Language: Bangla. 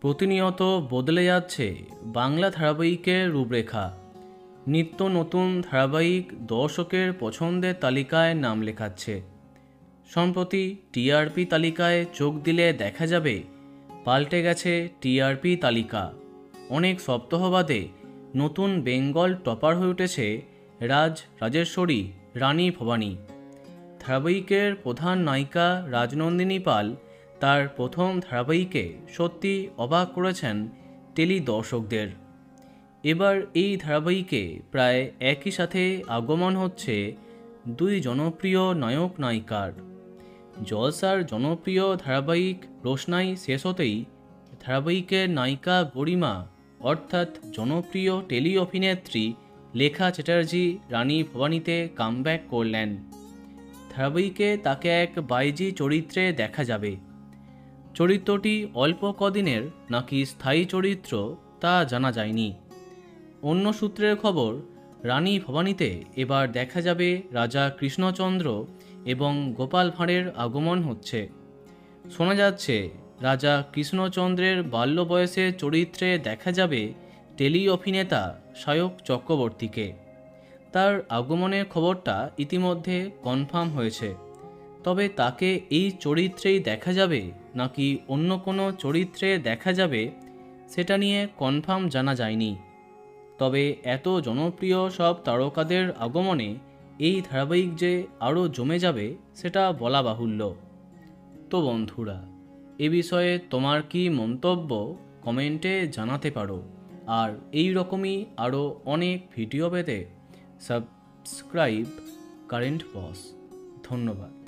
প্রতিনিয়ত বদলে যাচ্ছে বাংলা ধারাবাহিকের রূপরেখা। নিত্য নতুন ধারাবাহিক দর্শকের পছন্দের তালিকায় নাম লেখাচ্ছে। সম্প্রতি টিআরপি তালিকায় চোখ দিলে দেখা যাবে পাল্টে গেছে টিআরপি তালিকা। অনেক সপ্তাহ বাদে নতুন বেঙ্গল টপার হয়ে উঠেছে রাজেশ্বরী রানী ভবানী। ধারাবাহিকের প্রধান নায়িকা রাজনন্দিনী পাল তার প্রথম ধারাবাহিকে সত্যি অবাক করেছেন টেলি দর্শকদের। এবার এই ধারাবাহিকে প্রায় একই সাথে আগমন হচ্ছে দুই জনপ্রিয় নায়ক নায়িকার। জলসার জনপ্রিয় ধারাবাহিক রোশনাই শেষ হতেই ধারাবাহিকের নায়িকা গরিমা অর্থাৎ জনপ্রিয় টেলি অভিনেত্রী লেখা চ্যাটার্জি রানী ভবানীতে কামব্যাক করলেন। ধারাবাহিকে তাকে এক বাইজি চরিত্রে দেখা যাবে। চরিত্রটি অল্প কদিনের নাকি স্থায়ী চরিত্র তা জানা যায়নি। অন্য সূত্রের খবর, রানী ভবানীতে এবার দেখা যাবে রাজা কৃষ্ণচন্দ্র এবং গোপাল ভাঁড়ের আগমন হচ্ছে। শোনা যাচ্ছে রাজা কৃষ্ণচন্দ্রের বাল্য বয়সের চরিত্রে দেখা যাবে টেলি অভিনেতা সায়ক চক্রবর্তীকে। তার আগমনের খবরটা ইতিমধ্যে কনফার্ম হয়েছে। তবে তাকে এই চরিত্রেই দেখা যাবে নাকি অন্য কোনো চরিত্রে দেখা যাবে সেটা নিয়ে কনফার্ম জানা যায়নি। তবে এত জনপ্রিয় সব তারকাদের আগমনে এই ধারাবাহিক যে আরও জমে যাবে সেটা বলা বাহুল্য। তো বন্ধুরা, এ বিষয়ে তোমার কি মন্তব্য কমেন্টে জানাতে পারো। আর এই রকমই আরও অনেক ভিডিও পেতে সাবস্ক্রাইব কারেন্ট বস। ধন্যবাদ।